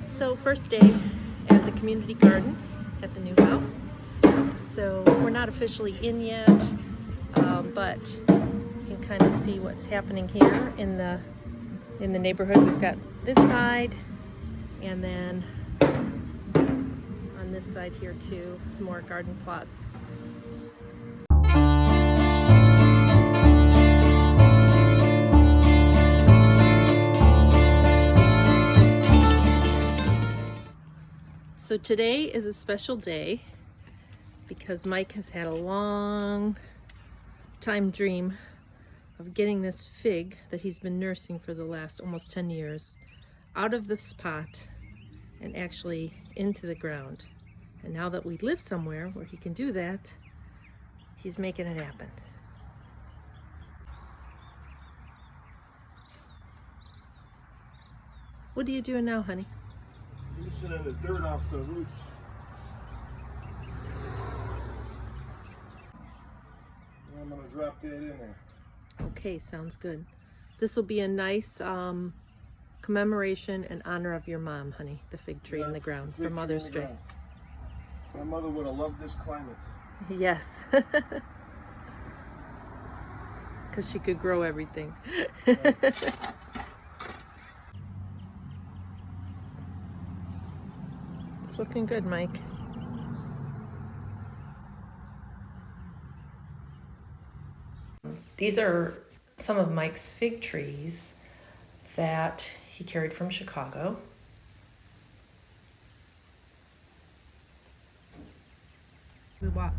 So first day at the community garden at the new house. So we're not officially in yet, but you can kind of see what's happening here in the neighborhood. We've got this side, and then on this side here too, some more garden plots. So today is a special day because Mike has had a long time dream of getting this fig that he's been nursing for the last almost 10 years out of this pot and actually into the ground. And now that we live somewhere where he can do that, he's making it happen. What are you doing now, honey? Loosening the dirt off the roots. And I'm going to drop that in there. Okay, sounds good. This will be a nice commemoration and honor of your mom, honey. The fig tree in the ground for Mother's Day. My mother would have loved this climate. Yes. Because she could grow everything. It's looking good, Mike. These are some of Mike's fig trees that he carried from Chicago. We bought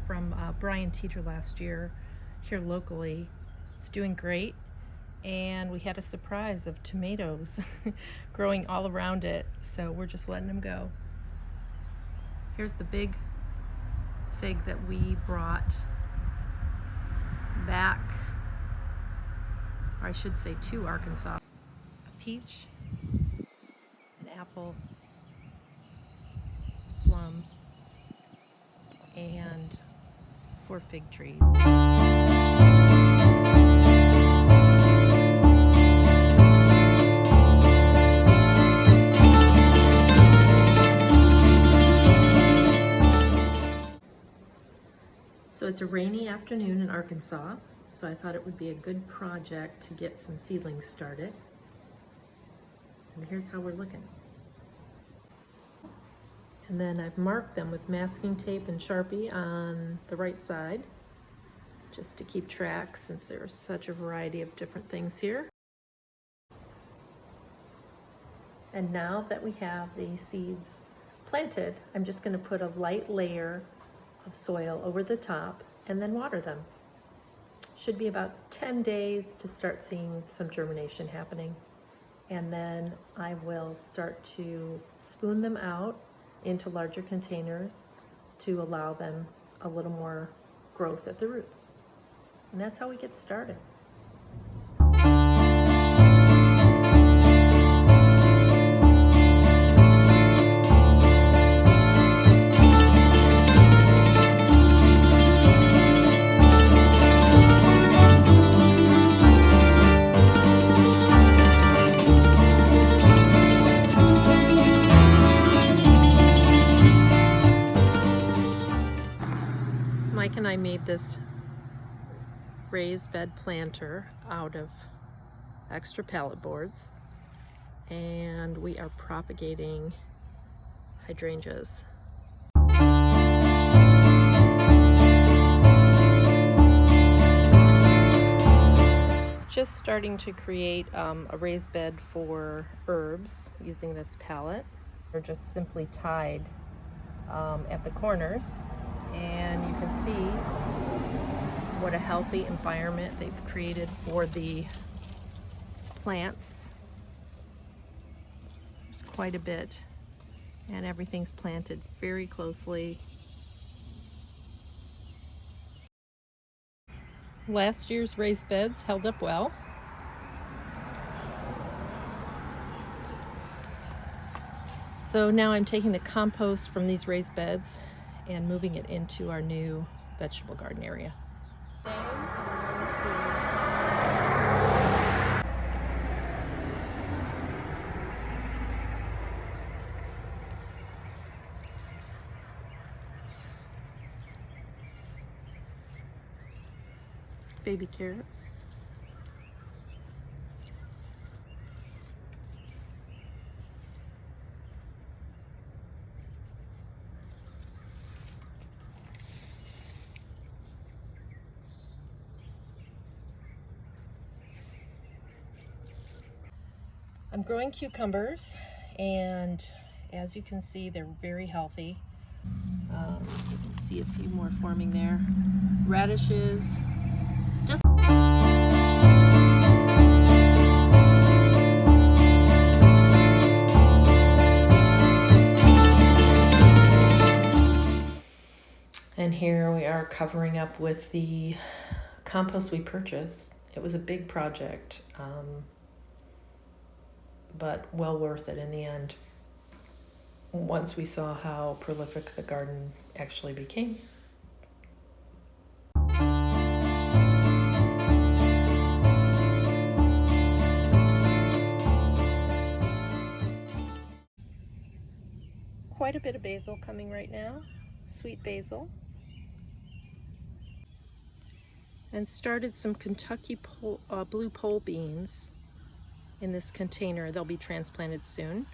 from Brian Teeter last year here locally. It's doing great. And we had a surprise of tomatoes growing all around it, so we're just letting them go. Here's the big fig that we brought back, or I should say to Arkansas. A peach, an apple, plum, and 4 fig trees. So it's a rainy afternoon in Arkansas, so I thought it would be a good project to get some seedlings started. And here's how we're looking. And then I've marked them with masking tape and Sharpie on the right side, just to keep track since there's such a variety of different things here. And now that we have the seeds planted, I'm just going to put a light layer of soil over the top and then water them. Should be about 10 days to start seeing some germination happening. And then I will start to spoon them out into larger containers to allow them a little more growth at the roots. And that's how we get started. Mike and I made this raised bed planter out of extra pallet boards, and we are propagating hydrangeas. Just starting to create a raised bed for herbs using this pallet. They're just simply tied at the corners. And you can see what a healthy environment they've created for the plants. There's quite a bit, and everything's planted very closely. Last year's raised beds held up well. So now I'm taking the compost from these raised beds and moving it into our new vegetable garden area. baby carrots. I'm growing cucumbers, and as you can see, they're very healthy. You can see a few more forming there. Radishes. Just and here we are covering up with the compost we purchased. It was a big project, but well worth it in the end once we saw how prolific the garden actually became. Quite a bit of basil coming right now, sweet basil. And started some Kentucky blue pole beans in this container. They'll be transplanted soon.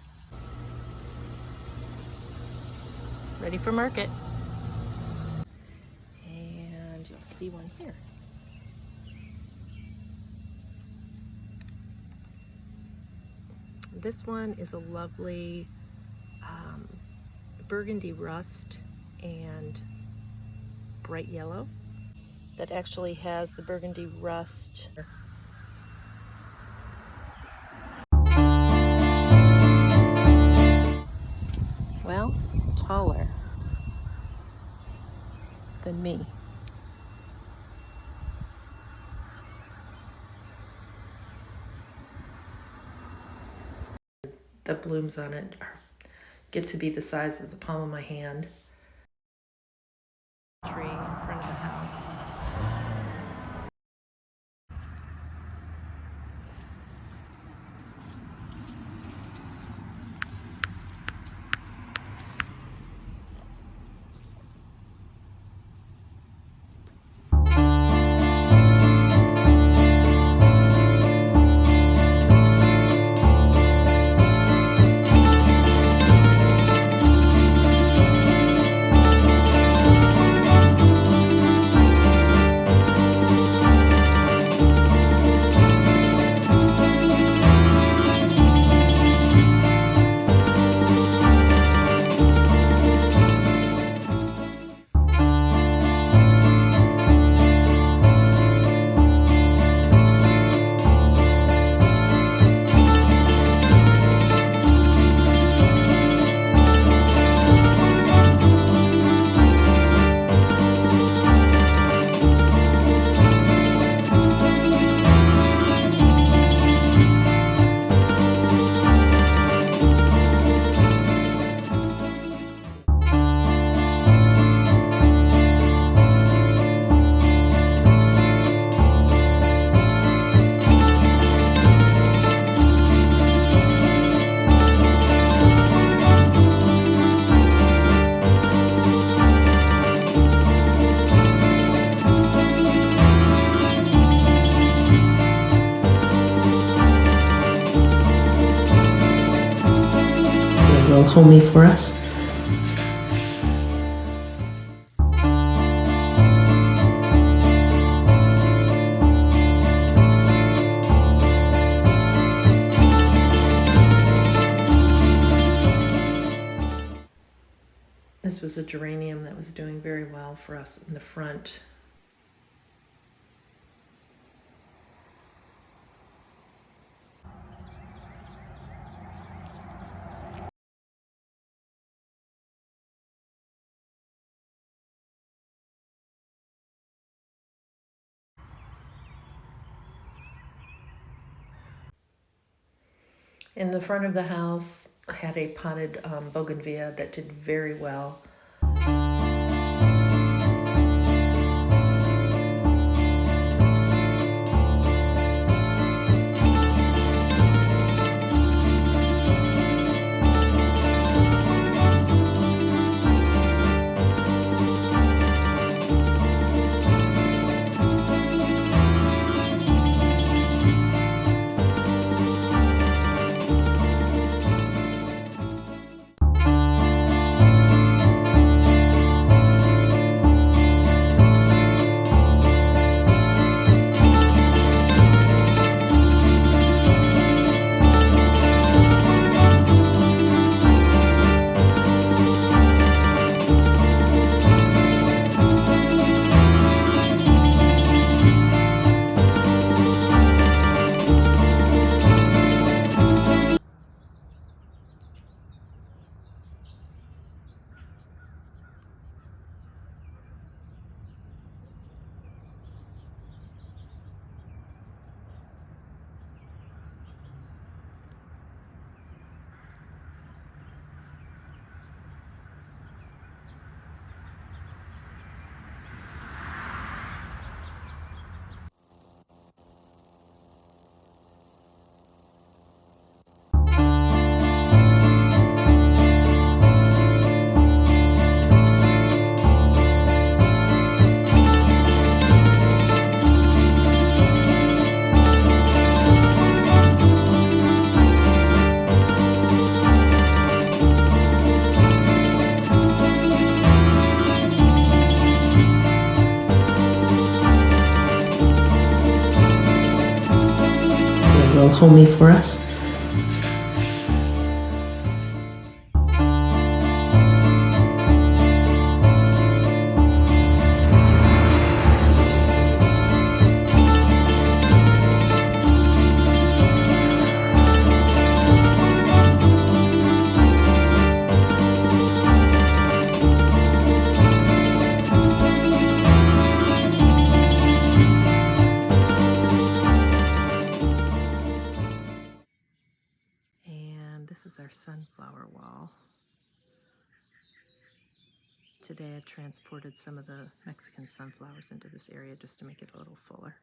Ready for market. And you'll see one here. This one is a lovely burgundy rust and bright yellow that actually has the burgundy rust. Well, taller than me. The blooms on it get to be the size of the palm of my hand. Tree in front of the house. Homemade for us. This was a geranium that was doing very well for us in the front. In the front of the house, I had a potted bougainvillea that did very well. homey for us. This is our sunflower wall. Today I transported some of the Mexican sunflowers into this area just to make it a little fuller.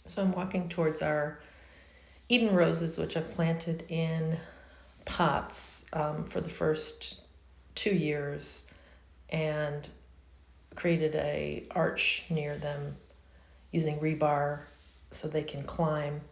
So I'm walking towards our Eden roses, which I've planted in pots for the first 2 years, and created a arch near them using rebar so they can climb.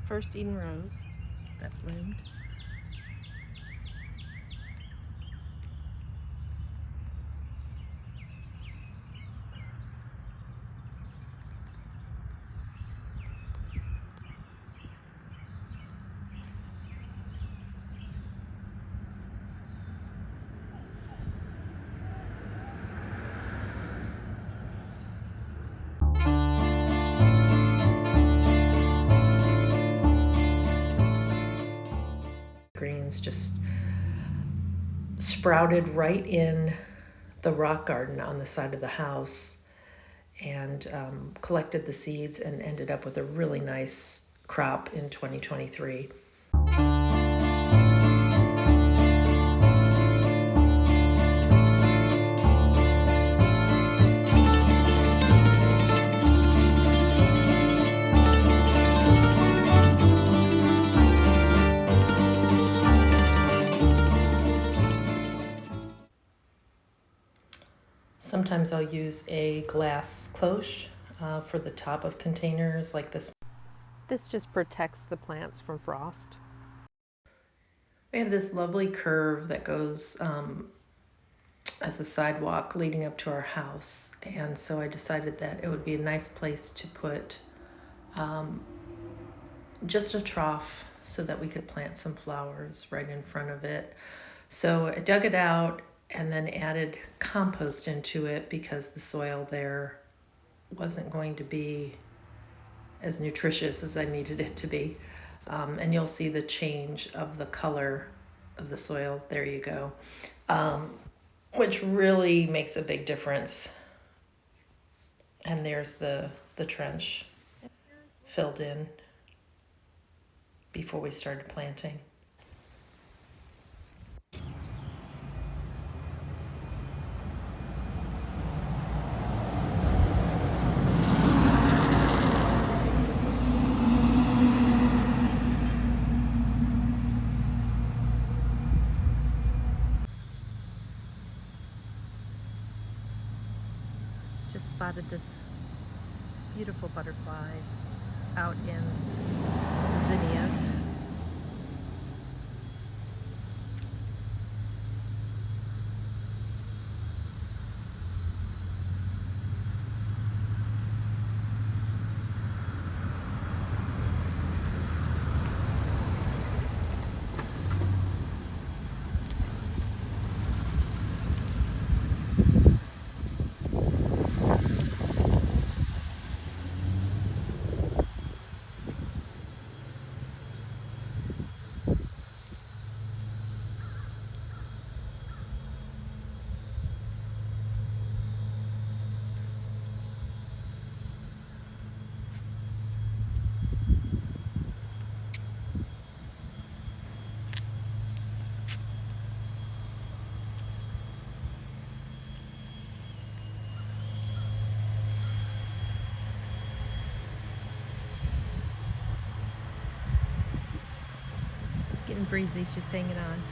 First Eden rose that bloomed. Greens just sprouted right in the rock garden on the side of the house, and collected the seeds and ended up with a really nice crop in 2023. Sometimes I'll use a glass cloche for the top of containers like this. This just protects the plants from frost. We have this lovely curve that goes as a sidewalk leading up to our house, and so I decided that it would be a nice place to put just a trough so that we could plant some flowers right in front of it. So I dug it out and then added compost into it because the soil there wasn't going to be as nutritious as I needed it to be. And you'll see the change of the color of the soil. There you go. Which really makes a big difference. And there's the trench filled in before we started planting. Just spotted this beautiful butterfly out in the zinnias. and breezy. She's hanging on.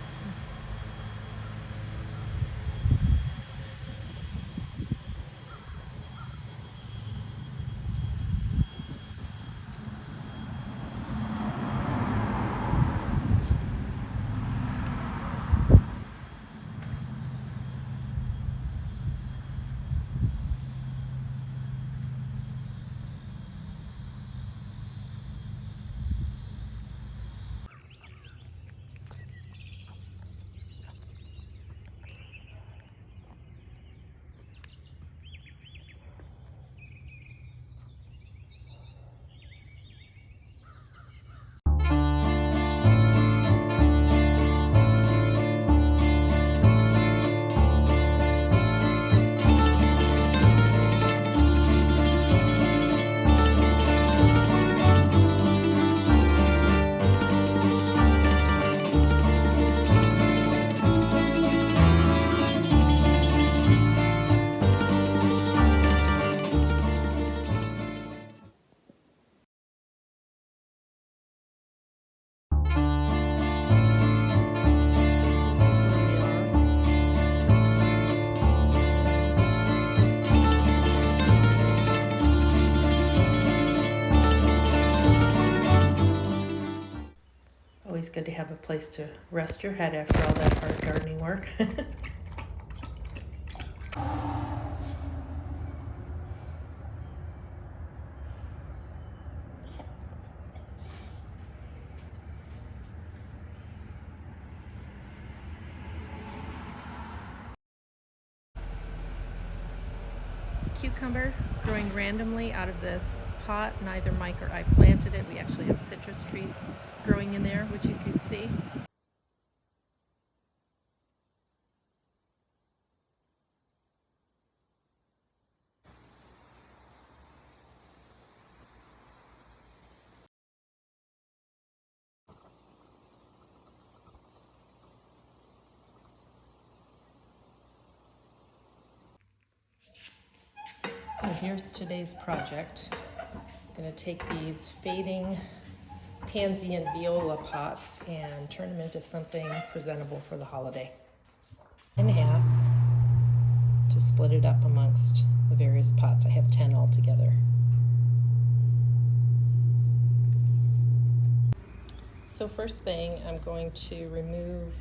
Always good to have a place to rest your head after all that hard gardening work. Cucumber growing randomly out of this pot. Neither Mike or I planted it. We actually have citrus trees growing in there, which you can see. So here's today's project. I'm going to take these fading pansy and viola pots and turn them into something presentable for the holiday. In half to split it up amongst the various pots. I have 10 altogether. So first thing, I'm going to remove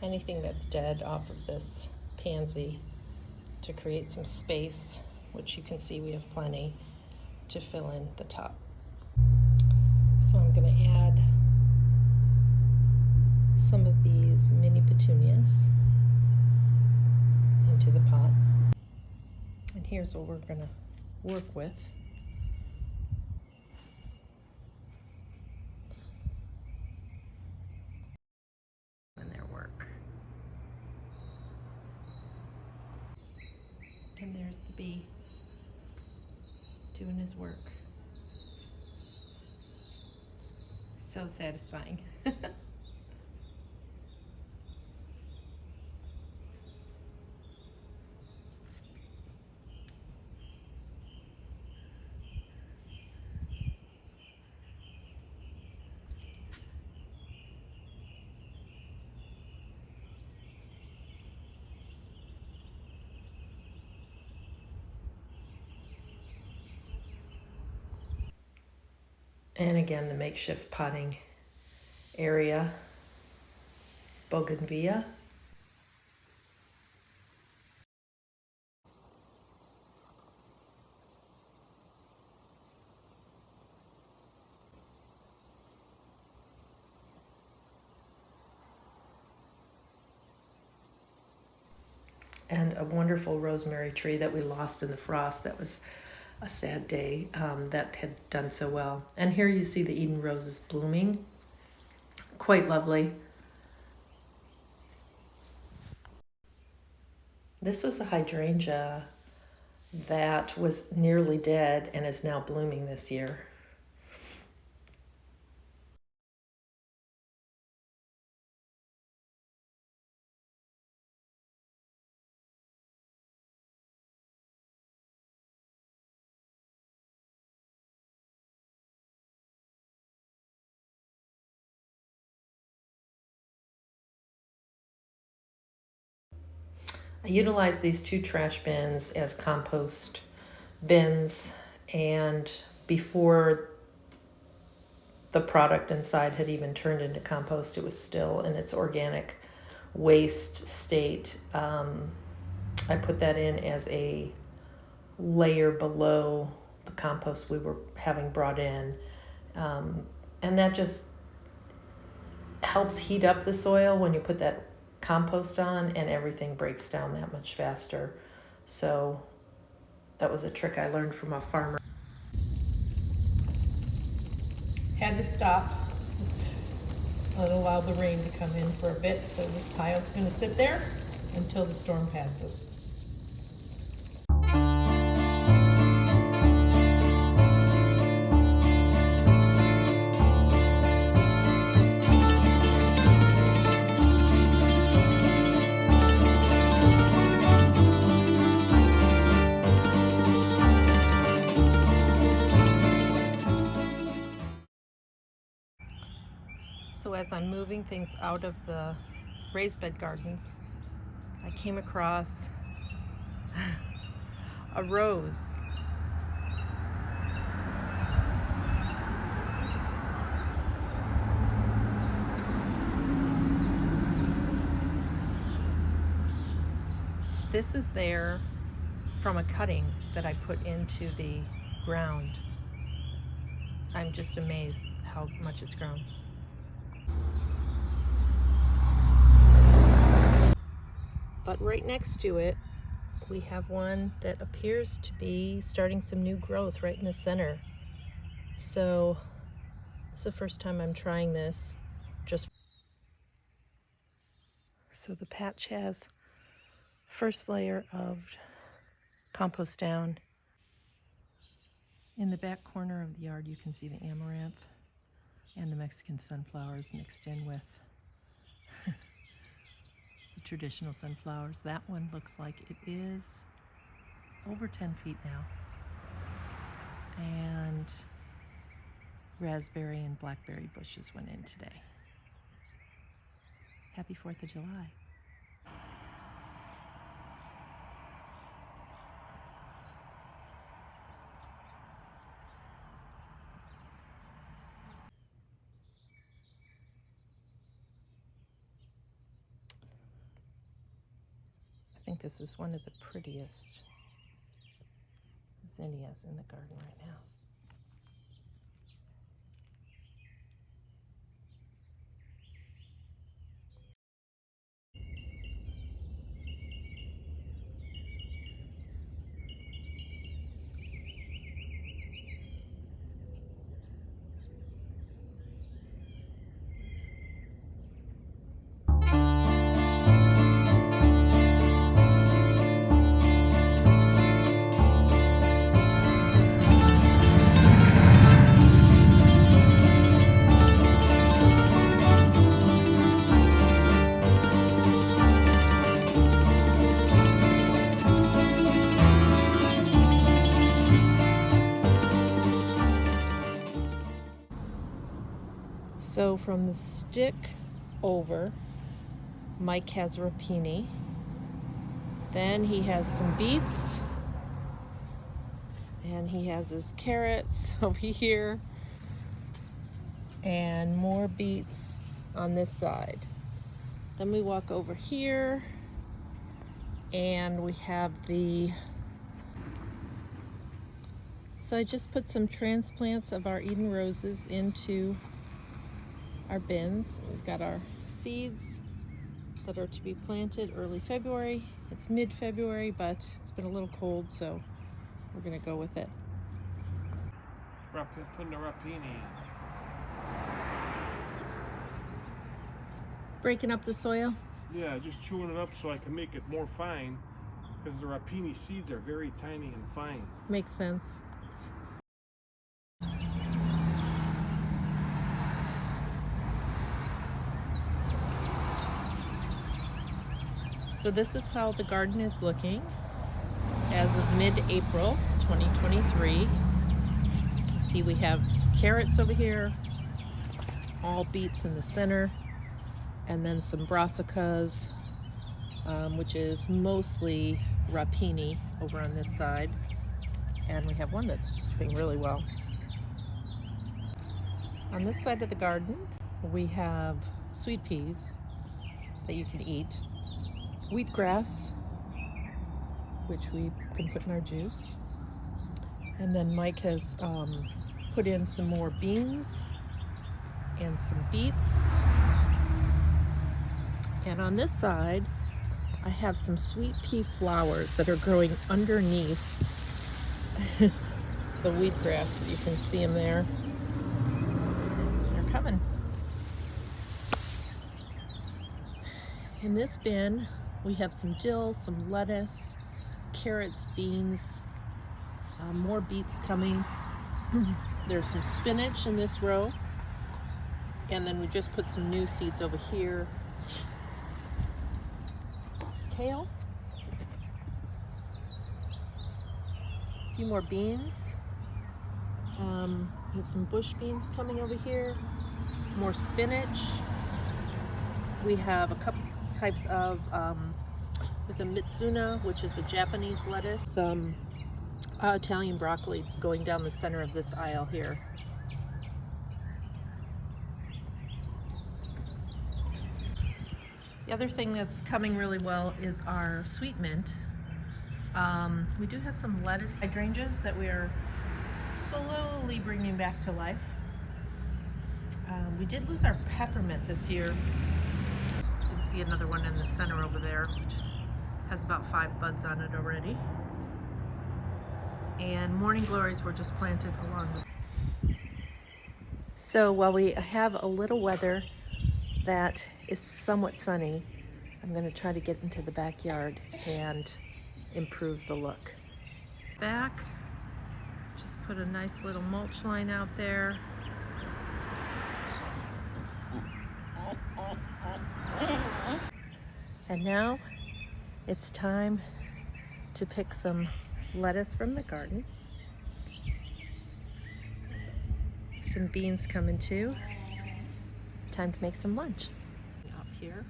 anything that's dead off of this pansy to create some space, which you can see we have plenty to fill in the top. So I'm going to add some of these mini petunias into the pot. And here's what we're going to work with. And their work. And there's the bee doing his work. So satisfying. And again, the makeshift potting area, bougainvillea. And a wonderful rosemary tree that we lost in the frost. That was a sad day, that had done so well. And here you see the Eden roses blooming. Quite lovely. This was a hydrangea that was nearly dead and is now blooming this year. I utilized these 2 trash bins as compost bins, and before the product inside had even turned into compost, it was still in its organic waste state. I put that in as a layer below the compost we were having brought in, and that just helps heat up the soil when you put that compost on, and everything breaks down that much faster. So that was a trick I learned from a farmer. Had to stop and allow the rain to come in for a bit, so this pile's going to sit there until the storm passes. So as I'm moving things out of the raised bed gardens, I came across a rose. This is there from a cutting that I put into the ground. I'm just amazed how much it's grown. But right next to it, we have one that appears to be starting some new growth right in the center. So it's the first time I'm trying this. So the patch has first layer of compost down. In the back corner of the yard, you can see the amaranth and the Mexican sunflowers mixed in with the traditional sunflowers. That one looks like it is over 10 feet now. And raspberry and blackberry bushes went in today. Happy 4th of July. I think this is one of the prettiest zinnias in the garden right now. So from the stick over, Mike has rapini. Then he has some beets. And he has his carrots over here. And more beets on this side. Then we walk over here. And we have the... So I just put some transplants of our Eden roses into our bins. We've got our seeds that are to be planted early February. It's mid-February, but it's been a little cold, so we're gonna go with it. Putting the rapini. Breaking up the soil? Yeah, just chewing it up so I can make it more fine, because the rapini seeds are very tiny and fine. Makes sense. So this is how the garden is looking as of mid-April 2023. You can see we have carrots over here, all beets in the center, and then some brassicas which is mostly rapini over on this side. And we have one that's just doing really well. On this side of the garden, we have sweet peas that you can eat, wheatgrass, which we can put in our juice, and then Mike has put in some more beans and some beets. And on this side, I have some sweet pea flowers that are growing underneath the wheatgrass. You can see them there. They're coming. In this bin, we have some dill, some lettuce, carrots, beans, more beets coming. There's some spinach in this row. And then we just put some new seeds over here. Kale. A few more beans. We have some bush beans coming over here. More spinach. We have a couple types of with a mitsuna, which is a Japanese lettuce. Some Italian broccoli going down the center of this aisle here. The other thing that's coming really well is our sweet mint. We do have some lettuce hydrangeas that we are slowly bringing back to life. We did lose our peppermint this year. You can see another one in the center over there, which has about 5 buds on it already. And morning glories were just planted along with. So while we have a little weather that is somewhat sunny, I'm going to try to get into the backyard and improve the look. Back, just put a nice little mulch line out there. And now it's time to pick some lettuce from the garden. Some beans coming too. Time to make some lunch. Up here.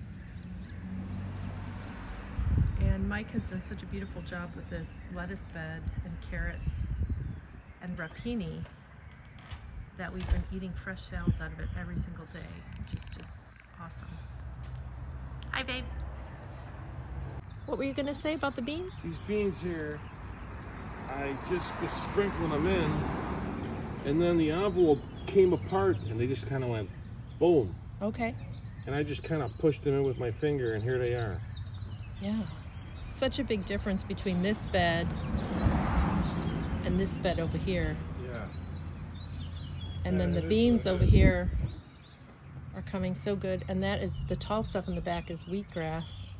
And Mike has done such a beautiful job with this lettuce bed and carrots and rapini that we've been eating fresh salads out of it every single day, which is just awesome. Hi, babe. What were you going to say about the beans? These beans here, I just was sprinkling them in, and then the envelope came apart and they just kind of went boom. Okay. And I just kind of pushed them in with my finger, and here they are. Yeah. Such a big difference between this bed and this bed over here. Yeah. And then the that is beans so over good. here are coming so good. And that is, the tall stuff in the back is wheatgrass.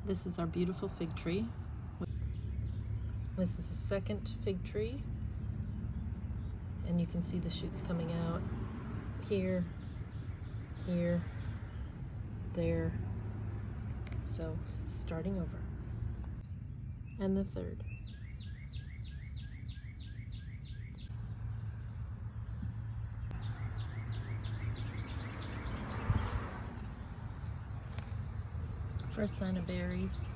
This is our beautiful fig tree. This is a second fig tree. And you can see the shoots coming out here, here, there. So it's starting over. And the third. First sign of berries.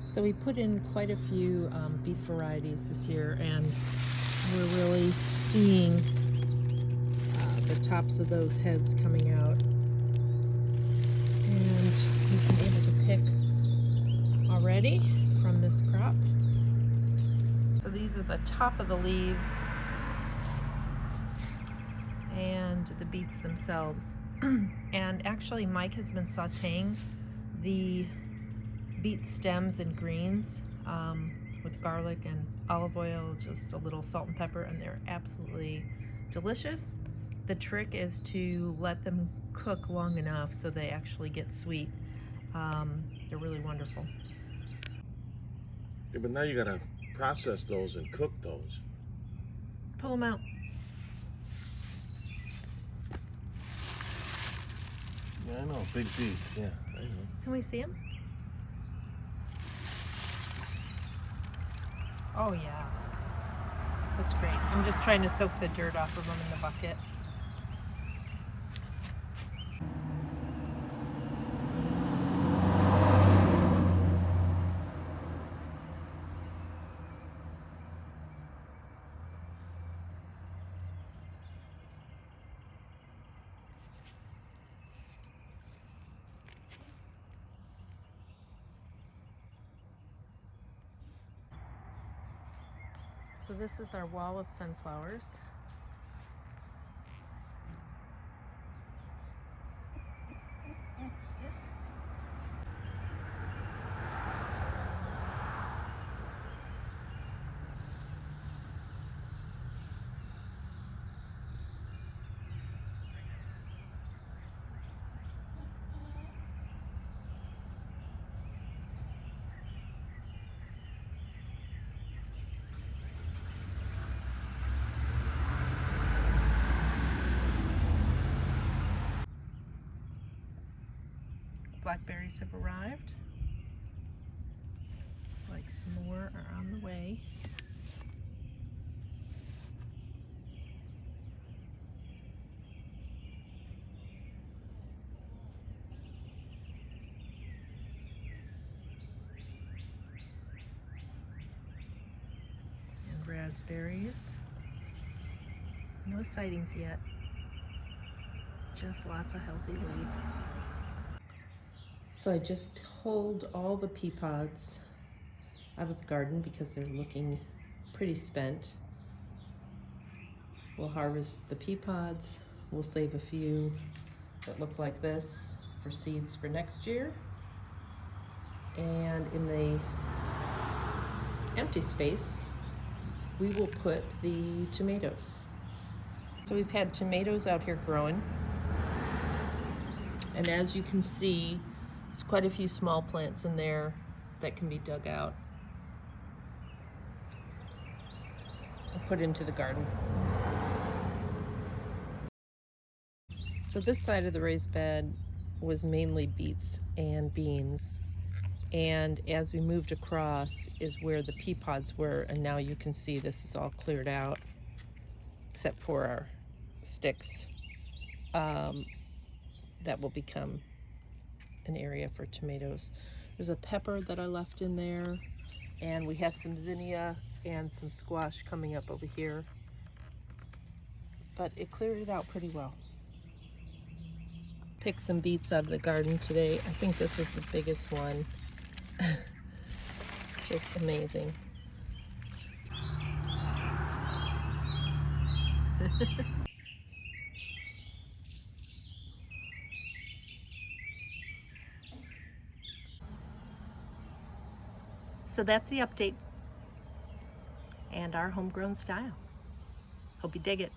So we put in quite a few beet varieties this year, and we're really seeing the tops of those heads coming out. And we've been able to pick already from this crop. So these are the top of the leaves and the beets themselves. And actually Mike has been sauteing the beet stems and greens with garlic and olive oil, just a little salt and pepper, and they're absolutely delicious. The trick is to let them cook long enough so they actually get sweet. They're really wonderful. Yeah, but now you gotta process those and cook those. Pull them out. Yeah, I know, big beets, yeah, I know. Can we see them? Oh yeah, that's great. I'm just trying to soak the dirt off of them in the bucket. So this is our wall of sunflowers. Blackberries have arrived. Looks like some more are on the way. And raspberries. No sightings yet. Just lots of healthy leaves. So I just pulled all the pea pods out of the garden because they're looking pretty spent. We'll harvest the pea pods. We'll save a few that look like this for seeds for next year. And in the empty space, we will put the tomatoes. So we've had tomatoes out here growing. And as you can see, there's quite a few small plants in there that can be dug out and put into the garden. So this side of the raised bed was mainly beets and beans. And as we moved across is where the pea pods were, and now you can see this is all cleared out except for our sticks. That will become an area for tomatoes. There's a pepper that I left in there, and we have some zinnia and some squash coming up over here. But it cleared it out pretty well. Picked some beets out of the garden today. I think this was the biggest one. Just amazing. So that's the update and our homegrown style. Hope you dig it.